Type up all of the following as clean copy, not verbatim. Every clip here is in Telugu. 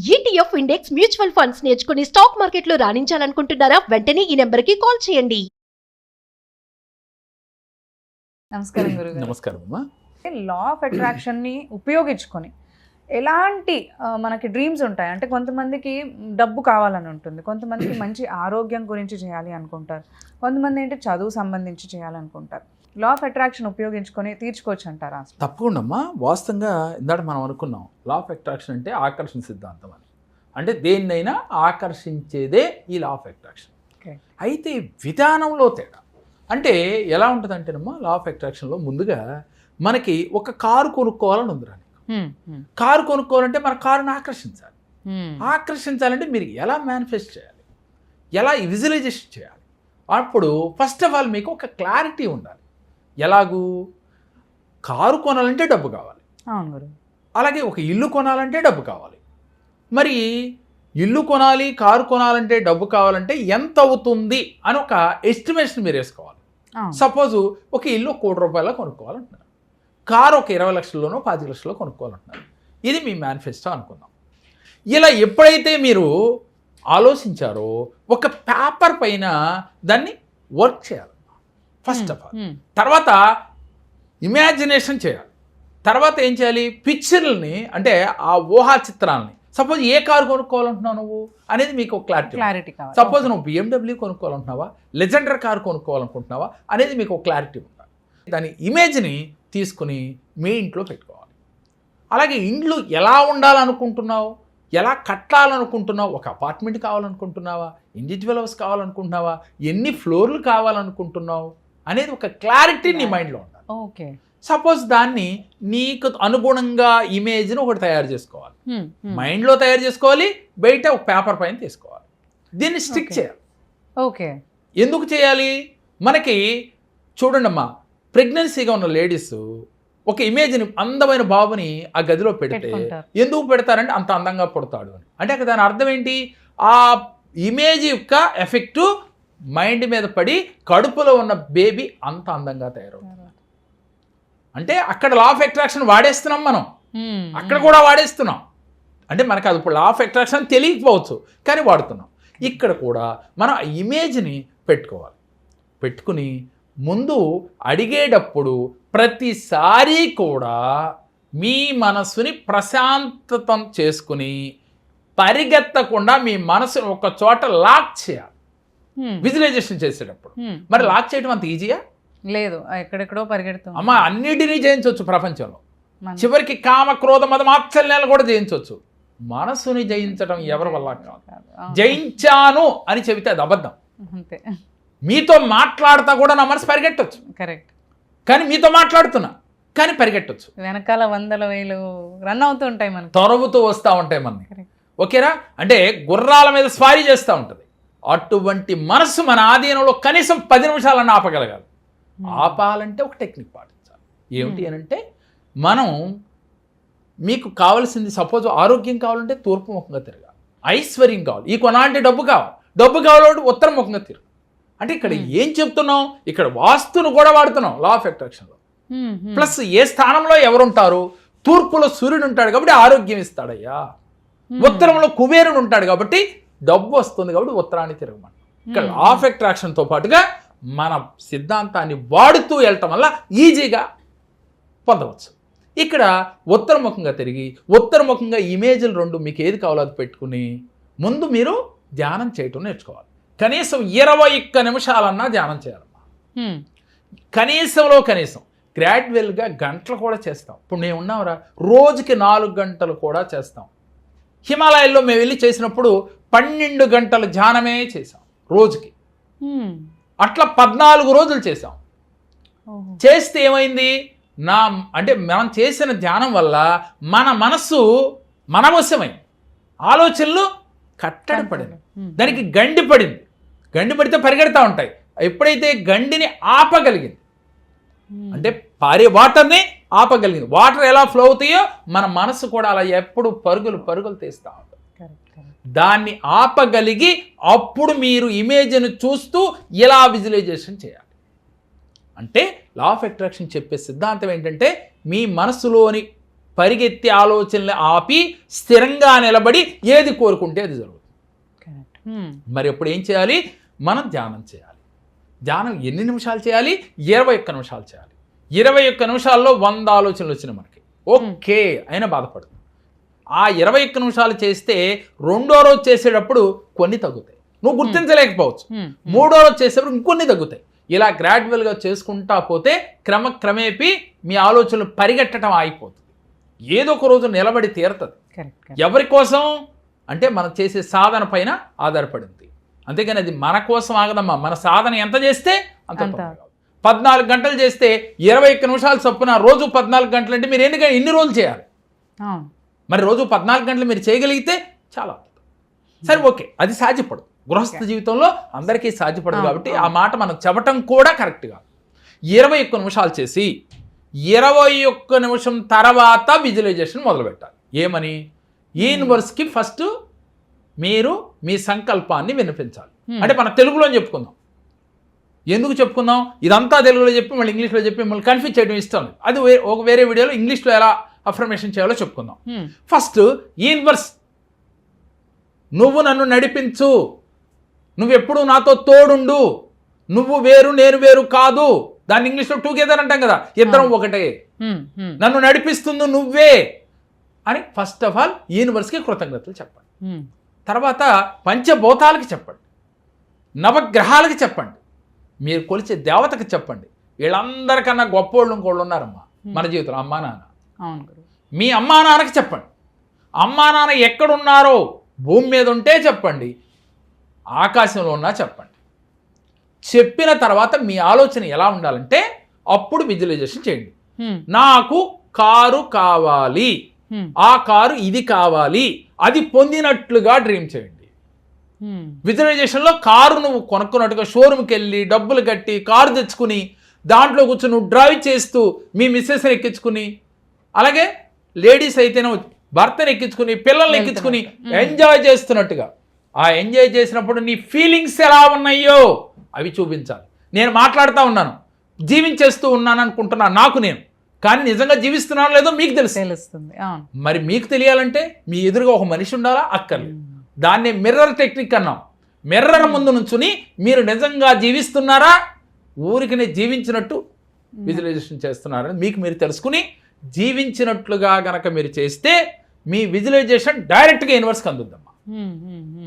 ETF ఇండెక్స్ మ్యూచువల్ ఫండ్స్ నేర్చుకుని స్టాక్ మార్కెట్లో రాణించాలనుకుంటున్నారా? వెంటనే ఈ నెంబర్కి కాల్ చేయండి. నమస్కారం గురుగారు. నమస్కారం అమ్మా. లా ఆఫ్ అట్రాక్షన్ ని ఉపయోగించుకొని ఎలాంటి మనకి డ్రీమ్స్ ఉంటాయి అంటే కొంతమందికి డబ్బు కావాలని ఉంటుంది, కొంతమందికి మంచి ఆరోగ్యం గురించి చేయాలి అనుకుంటారు, కొంతమంది ఏంటి చదువు సంబంధించి చేయాలనుకుంటారు. లా ఆఫ్ అట్రాక్షన్ ఉపయోగించుకొని తీర్చుకోవచ్చు అంటారా? తప్పకుండా అమ్మా. వాస్తవంగా ఇందాక మనం అనుకున్నాం లా ఆఫ్ అట్రాక్షన్ అంటే ఆకర్షణ సిద్ధాంతం అని. అంటే దేన్నైనా ఆకర్షించేదే ఈ లా ఆఫ్ అట్రాక్షన్. అయితే విధానంలో తేడా అంటే ఎలా ఉంటుందంటేనమ్మా, లా ఆఫ్ అట్రాక్షన్లో ముందుగా మనకి ఒక కారు కొనుక్కోవాలని ఉందిరా. కారు కొనుక్కోవాలంటే మన కారుని ఆకర్షించాలి. ఆకర్షించాలంటే మీరు ఎలా మేనిఫెస్ట్ చేయాలి, ఎలా విజువలైజేషన్ చేయాలి. అప్పుడు ఫస్ట్ ఆఫ్ ఆల్ మీకు ఒక క్లారిటీ ఉండాలి. ఎలాగూ కారు కొనాలంటే డబ్బు కావాలి, అలాగే ఒక ఇల్లు కొనాలంటే డబ్బు కావాలి. మరి ఇల్లు కొనాలి, కారు కొనాలంటే డబ్బు కావాలంటే ఎంత అవుతుంది అని ఒక ఎస్టిమేషన్ మీరు వేసుకోవాలి. సపోజు ఒక ఇల్లు 1 కోటి రూపాయల కొనుక్కోవాలంటున్నారు, కారు ఒక 20 లక్షల్లోనో 25 లక్షల్లో కొనుక్కోవాలంటున్నారు. ఇది మీ మేనిఫెస్టో అనుకుందాం. ఇలా ఎప్పుడైతే మీరు ఆలోచించారో ఒక పేపర్ పైన దాన్ని వర్క్ చేయాలి ఫస్ట్ ఆఫ్ ఆల్. తర్వాత ఇమాజినేషన్ చేయాలి. తర్వాత ఏం చేయాలి, పిక్చర్లని అంటే ఆ ఊహా చిత్రాలని. సపోజ్ ఏ కారు కొనుక్కోవాలంటున్నావు నువ్వు అనేది మీకు క్లారిటీ కావాలి. సపోజ్ నువ్వు BMW కొనుక్కోవాలంటున్నావా, లెజెండర్ కారు కొనుక్కోవాలనుకుంటున్నావా అనేది మీకు క్లారిటీ ఉండాలి. దాని ఇమేజ్ని తీసుకుని మీ ఇంట్లో పెట్టుకోవాలి. అలాగే ఇండ్లు ఎలా ఉండాలనుకుంటున్నావు, ఎలా కట్టాలనుకుంటున్నావు, ఒక అపార్ట్మెంట్ కావాలనుకుంటున్నావా, ఇండివిజువల్ హౌస్ కావాలనుకుంటున్నావా, ఎన్ని ఫ్లోర్లు కావాలనుకుంటున్నావు అనేది ఒక క్లారిటీ నీ మైండ్లో ఉండాలి. ఓకే. సపోజ్ దాన్ని నీకు అనుగుణంగా ఇమేజ్ని ఒకటి తయారు చేసుకోవాలి, మైండ్లో తయారు చేసుకోవాలి, బయట ఒక పేపర్ పైన తీసుకోవాలి, దీన్ని స్టిక్ చేయాలి. ఓకే. ఎందుకు చేయాలి? మనకి చూడండి అమ్మా, ప్రెగ్నెన్సీగా ఉన్న లేడీస్ ఒక ఇమేజ్ని, అందమైన బాబుని ఆ గదిలో పెడితే ఎందుకు పెడతారంటే అంత అందంగా పుడతాడు అని. అంటే అక్కడ దాని అర్థం ఏంటి, ఆ ఇమేజ్ యొక్క ఎఫెక్టు మైండ్ మీద పడి కడుపులో ఉన్న బేబీ అంత అందంగా తయారవుతుంది. అంటే అక్కడ లా ఆఫ్ అట్రాక్షన్ వాడేస్తున్నాం మనం, అక్కడ కూడా వాడేస్తున్నాం. అంటే మనకు అది ఇప్పుడు లా ఆఫ్ అట్రాక్షన్ తెలియకపోవచ్చు కానీ వాడుతున్నాం. ఇక్కడ కూడా మనం ఆ ఇమేజ్ని పెట్టుకోవాలి. పెట్టుకుని ముందు అడిగేటప్పుడు ప్రతిసారి కూడా మీ మనసుని ప్రశాంతతం చేసుకుని పరిగెత్తకుండా మీ మనసుని ఒక చోట లాక్ చేయాలి విజువలైజేషన్ చేసేటప్పుడు. మరి లాక్ చేయడం అంత ఈజీయా? లేదు, ఎక్కడెక్కడో పరిగెడుతాం అమ్మా. అన్నిటినీ జయించవచ్చు ప్రపంచంలో, చివరికి కామ క్రోధ మద మాత్సల్యాలు కూడా జయించవచ్చు. మనసుని జయించడం ఎవరి వల్ల కాదు. జయించాను అని చెబితే అది అబద్ధం. అంతే. మీతో మాట్లాడుతా కూడా నా మనసు పరిగెట్టవచ్చు, కరెక్ట్. కానీ మీతో మాట్లాడుతున్నా కానీ పరిగెట్టవచ్చు. వెనకాల 100,000 రన్ అవుతూ ఉంటాయి, మనకి తొరవుతూ వస్తూ ఉంటాయి మనకి. ఓకేనా? అంటే గుర్రాల మీద స్వారీ చేస్తూ ఉంటుంది. అటువంటి మనసు మన ఆధీనంలో కనీసం 10 నిమిషాలన్నా ఆపగలగాలి. ఆపాలంటే ఒక టెక్నిక్ పాటించాలి. ఏమిటి అని అంటే, మనం మీకు కావాల్సింది సపోజ్ ఆరోగ్యం కావాలంటే తూర్పు ముఖంగా తిరగాలి, ఐశ్వర్యం కావాలి, ఈ కొనాలంటే డబ్బు కావాలంటే ఉత్తర ముఖంగా తిరగాలి. అంటే ఇక్కడ ఏం చెప్తున్నాం, ఇక్కడ వాస్తును కూడా వాడుతున్నాం లా ఆఫ్ అట్రాక్షన్లో. ప్లస్ ఏ స్థానంలో ఎవరుంటారు, తూర్పులో సూర్యుడు ఉంటాడు కాబట్టి ఆరోగ్యం ఇస్తాడయ్యా, ఉత్తరంలో కుబేరుడు ఉంటాడు కాబట్టి డబ్బు వస్తుంది కాబట్టి ఉత్తరాన్ని తిరగమంటాం. ఇక్కడ లా ఆఫ్ అట్రాక్షన్తో పాటుగా మన సిద్ధాంతాన్ని వాడుతూ వెళ్ళటం వల్ల ఈజీగా పొందవచ్చు. ఇక్కడ ఉత్తరముఖంగా తిరిగి ఉత్తరముఖంగా ఇమేజ్లు 2 మీకు ఏది కావాలో అది పెట్టుకుని ముందు మీరు ధ్యానం చేయటం నేర్చుకోవాలి. కనీసం 21 నిమిషాలన్నా ధ్యానం చేయాలమ్మా. కనీసం గ్రాడ్యువల్గా గంటలు కూడా చేస్తాం. ఇప్పుడు నేను ఉన్నామరా, రోజుకి 4 గంటలు కూడా చేస్తాం. హిమాలయాల్లో మేము వెళ్ళి చేసినప్పుడు 12 గంటల ధ్యానమే చేసాం రోజుకి. అట్లా 14 రోజులు చేసాం. చేస్తే ఏమైంది, అంటే మనం చేసిన ధ్యానం వల్ల మన మనస్సు మన వశమైంది, ఆలోచనలు కట్టడి పడింది, దానికి గండి పడింది. గండి పడితే పరిగెడతా ఉంటాయి. ఎప్పుడైతే గండిని ఆపగలిగింది అంటే పారే వాటర్ని ఆపగలిగింది, వాటర్ ఎలా ఫ్లో అవుతాయో మన మనసు కూడా అలా ఎప్పుడు పరుగులు తీస్తూ ఉంటుంది. దాన్ని ఆపగలిగి అప్పుడు మీరు ఇమేజ్ను చూస్తూ ఇలా విజువలైజేషన్ చేయాలి. అంటే లా ఆఫ్ అట్రాక్షన్ చెప్పే సిద్ధాంతం ఏంటంటే, మీ మనసులోని పరిగెత్తి ఆలోచనలు ఆపి స్థిరంగా నిలబడి ఏది కోరుకుంటే అది జరుగుతుంది. మరి ఎప్పుడు ఏం చేయాలి? మనం ధ్యానం చేయాలి. ధ్యానం ఎన్ని నిమిషాలు చేయాలి? 21 నిమిషాలు చేయాలి. 21 నిమిషాల్లో 100 ఆలోచనలు వచ్చినాయి మనకి, ఓకే అయినా బాధపడదు. ఆ 21 నిమిషాలు చేస్తే రెండో రోజు చేసేటప్పుడు కొన్ని తగ్గుతాయి, నువ్వు గుర్తించలేకపోవచ్చు. మూడో రోజు చేసేటప్పుడు ఇంకొన్ని తగ్గుతాయి. ఇలా గ్రాడ్యువల్గా చేసుకుంటా పోతే క్రమక్రమేపీ మీ ఆలోచనలు పరిగెట్టడం ఆగిపోతుంది. ఏదో ఒక రోజు నిలబడి తీరుతుంది. ఎవరి కోసం అంటే మనం చేసే సాధన పైన ఆధారపడింది. అంతేగాని అది మన కోసం ఆగదమ్మా. మన సాధన ఎంత చేస్తే అంత 14 గంటలు చేస్తే 21 నిమిషాలు చొప్పున రోజు 14 గంటలు అంటే మీరు ఎన్ని రోజులు చేయాలి? మరి రోజు 14 గంటలు మీరు చేయగలిగితే చాలా సరే, ఓకే, అది సాధ్యపడదు. గృహస్థ జీవితంలో అందరికీ సాధ్యపడదు కాబట్టి ఆ మాట మనం చెప్పటం కూడా కరెక్ట్ కాదు. 21 నిమిషాలు చేసి 21 నిమిషం తర్వాత విజువలైజేషన్ మొదలు పెట్టాలి. ఏమని? యూనివర్స్కి ఫస్ట్ మీరు మీ సంకల్పాన్ని వినిపించాలి. అంటే మన తెలుగులో చెప్పుకుందాం. ఎందుకు చెప్పుకుందాం? ఇదంతా తెలుగులో చెప్పి మళ్ళీ ఇంగ్లీష్లో చెప్పి మిమ్మల్ని కన్ఫ్యూజ్ చేయడం ఇష్టం లేదు. అది ఒక వేరే వీడియోలో ఇంగ్లీష్లో ఎలా అఫర్మేషన్ చేయాలో చెప్పుకుందాం. ఫస్ట్ యూనివర్స్, నువ్వు నన్ను నడిపించు, నువ్వెప్పుడు నాతో తోడుండు, నువ్వు వేరు నేను వేరు కాదు. దాన్ని ఇంగ్లీష్లో టుగెదర్ అంటాం కదా, ఇద్దరం ఒకటే, నన్ను నడిపిస్తుంది నువ్వే అని ఫస్ట్ ఆఫ్ ఆల్ యూనివర్స్కి కృతజ్ఞతలు చెప్పండి. తర్వాత పంచభూతాలకి చెప్పండి, నవగ్రహాలకి చెప్పండి, మీరు కొలిచే దేవతకి చెప్పండి. వీళ్ళందరికన్నా గొప్పోళ్ళు ఇంకోళ్ళు ఉన్నారమ్మా మన జీవితంలో, అమ్మా నాన్న. మీ అమ్మా నాన్నకి చెప్పండి. అమ్మా నాన్న ఎక్కడున్నారో భూమి మీద ఉంటే చెప్పండి, ఆకాశంలో ఉన్నా చెప్పండి. చెప్పిన తర్వాత మీ ఆలోచన ఎలా ఉండాలంటే అప్పుడు విజువలైజేషన్ చేయండి. నాకు కారు కావాలి, ఆ కారు ఇది కావాలి, అది పొందినట్లుగా డ్రీమ్ చేయండి. విజువలైజేషన్లో కారు నువ్వు కొనుక్కున్నట్టుగా షోరూమ్కి వెళ్ళి డబ్బులు కట్టి కారు తెచ్చుకుని దాంట్లో కూర్చొని నువ్వు డ్రైవ్ చేస్తూ మీ మిస్సెస్ని ఎక్కించుకుని, అలాగే లేడీస్ అయితేనే భర్తను ఎక్కించుకుని పిల్లల్ని ఎక్కించుకుని ఎంజాయ్ చేస్తున్నట్టుగా, ఆ ఎంజాయ్ చేసినప్పుడు నీ ఫీలింగ్స్ ఎలా ఉన్నాయో అవి చూపించాలి. నేను మాట్లాడుతూ ఉన్నాను, జీవించేస్తూ ఉన్నాను అనుకుంటున్నాను నాకు నేను, కానీ నిజంగా జీవిస్తున్నానో లేదో మీకు తెలుస్తుంది. మరి మీకు తెలియాలంటే మీ ఎదురుగా ఒక మనిషి ఉండాలా? అక్కర్లేదు. దాన్నే మిర్రర్ టెక్నిక్ అన్నాం. మిర్రర్ ముందు నుంచుని మీరు నిజంగా జీవిస్తున్నారా, ఊరికినే జీవించినట్టు విజువలైజేషన్ చేస్తున్నారని మీకు మీరు తెలుసుకుని జీవించినట్లుగా గనక మీరు చేస్తే మీ విజువలైజేషన్ డైరెక్ట్గా యూనివర్స్కి అందుద్దమ్మా.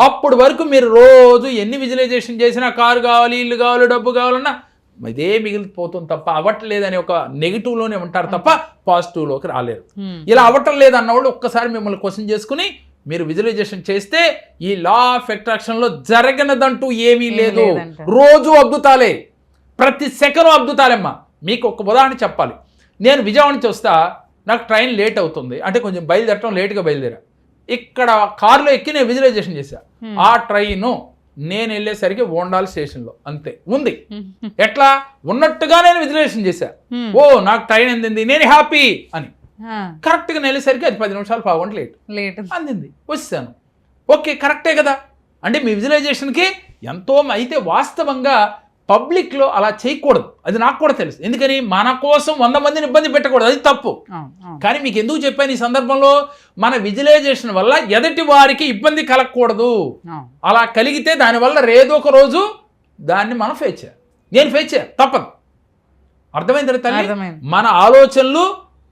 అప్పుడు వరకు మీరు రోజు ఎన్ని విజువలైజేషన్ చేసినా కారు కావాలి, ఇల్లు కావాలి, డబ్బు కావాలన్నా ఇదే మిగిలిపోతుంది తప్ప అవ్వట్లేదని ఒక నెగిటివ్లోనే ఉంటారు తప్ప పాజిటివ్లోకి రాలేరు. ఇలా అవ్వటం లేదు అన్నవాళ్ళు ఒక్కసారి మిమ్మల్ని క్వశ్చన్ చేసుకుని మీరు విజువలైజేషన్ చేస్తే ఈ లా ఆఫ్ అట్రాక్షన్లో జరగనదంటూ ఏమీ లేదు. రోజు అద్భుతాలే, ప్రతి సెకండ్ అద్భుతాలేమ్మా. మీకు ఒక ఉదాహరణ చెప్పాలి. నేను విజయవాడ నుంచి వస్తా, నాకు ట్రైన్ లేట్ అవుతుంది అంటే కొంచెం బయలుదేరటం లేట్గా బయలుదేరా. ఇక్కడ కారులో ఎక్కి నేను విజువలైజేషన్ చేశా. ఆ ట్రైను నేను వెళ్ళేసరికి ఓండాల్ స్టేషన్లో అంతే ఉంది. ఎట్లా ఉన్నట్టుగా నేను విజువలైజేషన్ చేశా. ఓ నాకు ట్రైన్ అందింది, నేను హ్యాపీ అని. కరెక్ట్గా నేను వెళ్ళేసరికి అది 10 నిమిషాలు 15 గంటలు లేట్ అందింది, వచ్చాను. ఓకే, కరెక్టే కదా. అంటే మీ విజువలైజేషన్కి ఎంతో అయితే వాస్తవంగా పబ్లిక్లో అలా చేయకూడదు. అది నాకు కూడా తెలుసు. ఎందుకని మన కోసం 100 మందిని ఇబ్బంది పెట్టకూడదు, అది తప్పు. కానీ మీకు ఎందుకు చెప్పాను ఈ సందర్భంలో, మన విజువలైజేషన్ వల్ల ఎదుటి వారికి ఇబ్బంది కలగకూడదు. అలా కలిగితే దానివల్ల ఏదో ఒక రోజు దాన్ని మనం ఫేస్ చేయాలి. నేను ఫేస్ చేయాలి, తప్పదు. అర్థమైంది తల్లి? మన ఆలోచనలు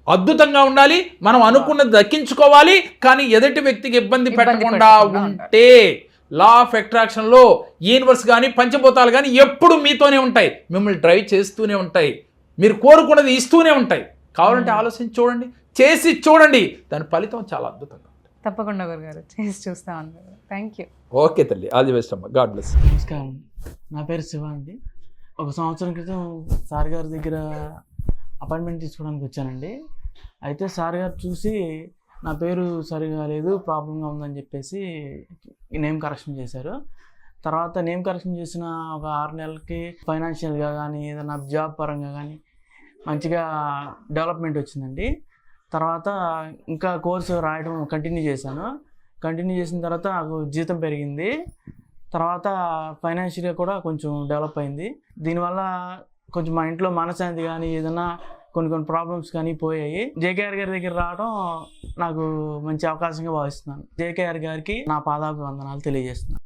అద్భుతంగా ఉండాలి, మనం అనుకున్నది దక్కించుకోవాలి, కానీ ఎదుటి వ్యక్తికి ఇబ్బంది పెట్టకుండా ఉంటే లా ఆఫ్ అట్రాక్షన్లో యూనివర్స్ కానీ పంచభూతాలు కానీ ఎప్పుడు మీతోనే ఉంటాయి, మిమ్మల్ని డ్రైవ్ చేస్తూనే ఉంటాయి, మీరు కోరుకున్నది ఇస్తూనే ఉంటాయి. కావాలంటే ఆలోచించి చూడండి, చేసి చూడండి, దాని ఫలితం చాలా అద్భుతంగా ఉంటుంది. తప్పకుండా గురుగారు, చేసి చూస్తామని. Thank you. ఓకే తల్లి, ఆల్ ది బెస్ట్ అమ్మా, గాడ్ బ్లెస్. నమస్కారం, నా పేరు శివ అండి. 1 సంవత్సరం క్రితం సార్ గారి దగ్గర అపాయింట్మెంట్ తీసుకోవడానికి వచ్చానండి. అయితే సార్ గారు చూసి నా పేరు సరిగా లేదు, ప్రాబ్లంగా ఉందని చెప్పేసి నేమ్ కరెక్షన్ చేశారు. తర్వాత నేమ్ కరెక్షన్ చేసిన ఒక 6 నెలలకి ఫైనాన్షియల్గా కానీ ఏదైనా జాబ్ పరంగా కానీ మంచిగా డెవలప్మెంట్ వచ్చిందండి. తర్వాత ఇంకా కోర్సు రాయడం కంటిన్యూ చేశాను. కంటిన్యూ చేసిన తర్వాత నాకు జీతం పెరిగింది. తర్వాత ఫైనాన్షియల్గా కూడా కొంచెం డెవలప్ అయింది. దీనివల్ల కొంచెం మా ఇంట్లో మనశ్శాంతి కానీ ఏదైనా కొన్ని ప్రాబ్లమ్స్ కానీ పోయాయి. జేకేఆర్ గారి దగ్గర రావడం నాకు మంచి అవకాశంగా భావిస్తున్నాను. జేకేఆర్ గారికి నా పాదాభివందనాలు తెలియజేస్తున్నాను.